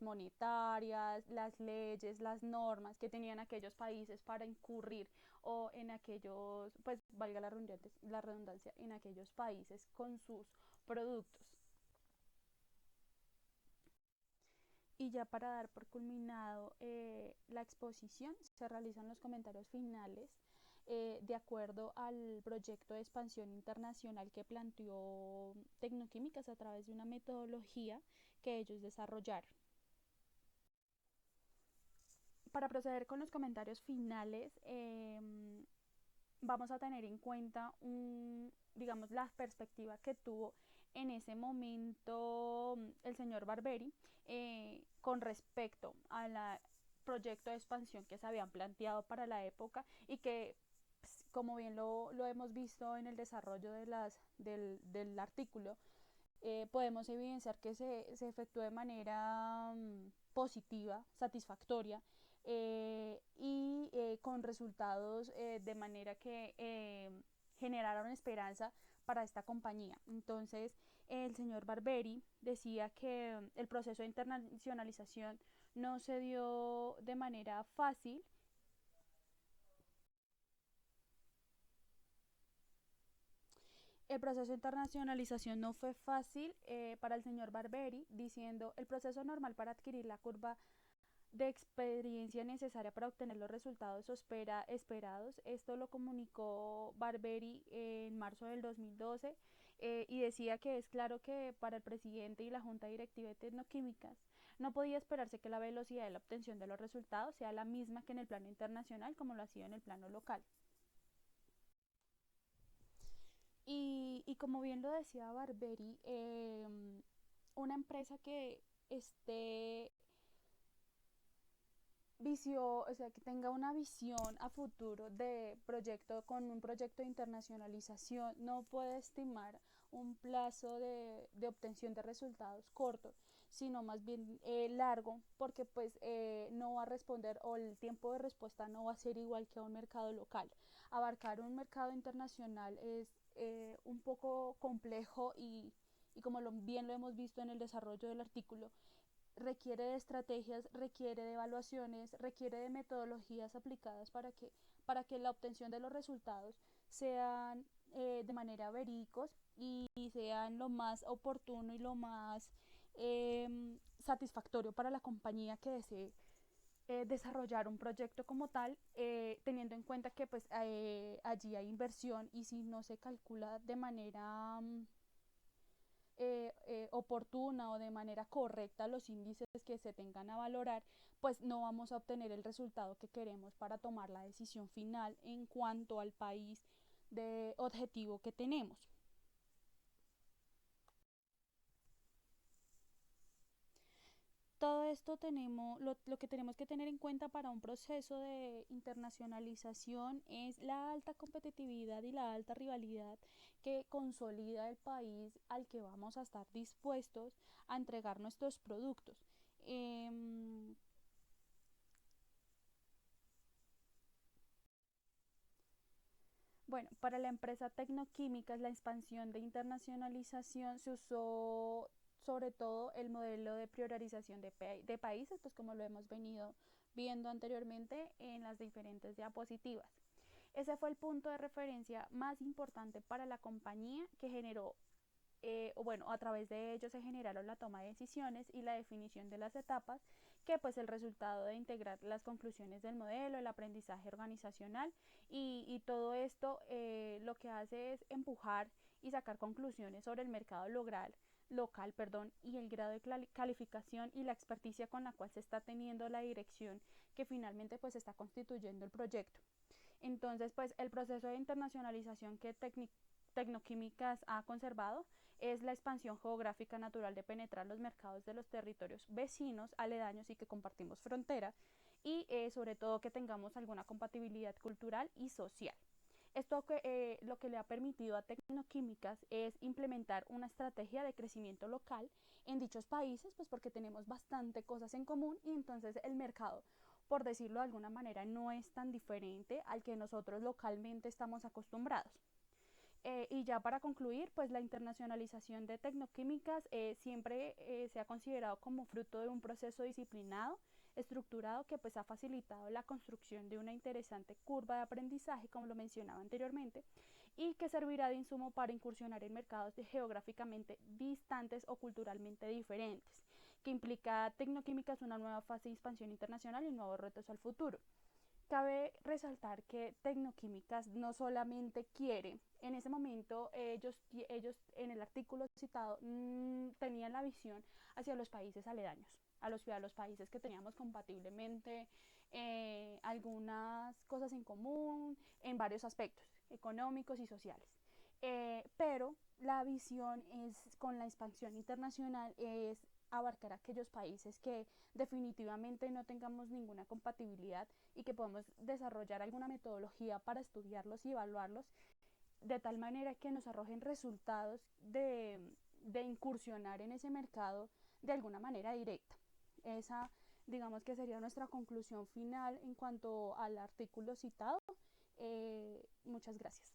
Speaker 3: monetarias, las leyes, las normas que tenían aquellos países para incurrir o en aquellos, pues valga la redundancia, en aquellos países con sus productos. Y ya para dar por culminado la exposición, se realizan los comentarios finales de acuerdo al proyecto de expansión internacional que planteó Tecnoquímicas a través de una metodología que ellos desarrollaron. Para proceder con los comentarios finales, vamos a tener en cuenta digamos, la perspectiva que tuvo en ese momento el señor Barberi con respecto al proyecto de expansión que se habían planteado para la época y que, pues, como bien lo hemos visto en el desarrollo del artículo, podemos evidenciar que se efectuó de manera positiva, satisfactoria, con resultados de manera que generaron esperanza para esta compañía. Entonces, el señor Barberi decía que el proceso de internacionalización no se dio de manera fácil. El proceso de internacionalización no fue fácil para el señor Barberi, diciendo el proceso normal para adquirir la curva de experiencia necesaria para obtener los resultados esperados. Esto lo comunicó Barberi en marzo del 2012 y decía que es claro que para el presidente y la junta directiva de Tecnoquímicas no podía esperarse que la velocidad de la obtención de los resultados sea la misma que en el plano internacional como lo ha sido en el plano local. Y como bien lo decía Barberi, una empresa que esté o sea, que tenga una visión a futuro de proyecto con un proyecto de internacionalización, no puede estimar un plazo de obtención de resultados corto, sino más bien largo, porque pues no va a responder o el tiempo de respuesta no va a ser igual que a un mercado local. Abarcar un mercado internacional es un poco complejo y como bien lo hemos visto en el desarrollo del artículo, requiere de estrategias, requiere de evaluaciones, requiere de metodologías aplicadas para que la obtención de los resultados sean de manera verídicos y sean lo más oportuno y lo más satisfactorio para la compañía que desee desarrollar un proyecto como tal, teniendo en cuenta que pues allí hay inversión y si no se calcula de manera oportuna o de manera correcta los índices que se tengan a valorar, pues no vamos a obtener el resultado que queremos para tomar la decisión final en cuanto al país de objetivo que tenemos. Todo esto lo que tenemos que tener en cuenta para un proceso de internacionalización es la alta competitividad y la alta rivalidad que consolida el país al que vamos a estar dispuestos a entregar nuestros productos. Em, Bueno, para la empresa Tecnoquímicas, la expansión de internacionalización se usó sobre todo el modelo de priorización de países, pues como lo hemos venido viendo anteriormente en las diferentes diapositivas. Ese fue el punto de referencia más importante para la compañía que generó, o bueno, a través de ello se generaron la toma de decisiones y la definición de las etapas, que pues el resultado de integrar las conclusiones del modelo, el aprendizaje organizacional y todo esto lo que hace es empujar y sacar conclusiones sobre el mercado local, perdón, y el grado de calificación y la experticia con la cual se está teniendo la dirección que finalmente pues está constituyendo el proyecto. Entonces, pues el proceso de internacionalización que Tecnoquímicas ha conservado es la expansión geográfica natural de penetrar los mercados de los territorios vecinos, aledaños y que compartimos frontera y sobre todo que tengamos alguna compatibilidad cultural y social. Esto lo que le ha permitido a Tecnoquímicas es implementar una estrategia de crecimiento local en dichos países, pues porque tenemos bastante cosas en común y entonces el mercado, por decirlo de alguna manera, no es tan diferente al que nosotros localmente estamos acostumbrados. Y ya para concluir, pues la internacionalización de Tecnoquímicas siempre se ha considerado como fruto de un proceso disciplinado, estructurado, que pues ha facilitado la construcción de una interesante curva de aprendizaje, como lo mencionaba anteriormente, y que servirá de insumo para incursionar en mercados geográficamente distantes o culturalmente diferentes, que implica Tecnoquímicas una nueva fase de expansión internacional y nuevos retos al futuro. Cabe resaltar que Tecnoquímicas no solamente quiere, en ese momento ellos en el artículo citado tenían la visión hacia los países aledaños, a los países que teníamos compatiblemente algunas cosas en común en varios aspectos económicos y sociales. Pero la visión es con la expansión internacional es abarcar aquellos países que definitivamente no tengamos ninguna compatibilidad y que podamos desarrollar alguna metodología para estudiarlos y evaluarlos de tal manera que nos arrojen resultados de incursionar en ese mercado de alguna manera directa. Esa, digamos que sería nuestra conclusión final en cuanto al artículo citado. Muchas gracias.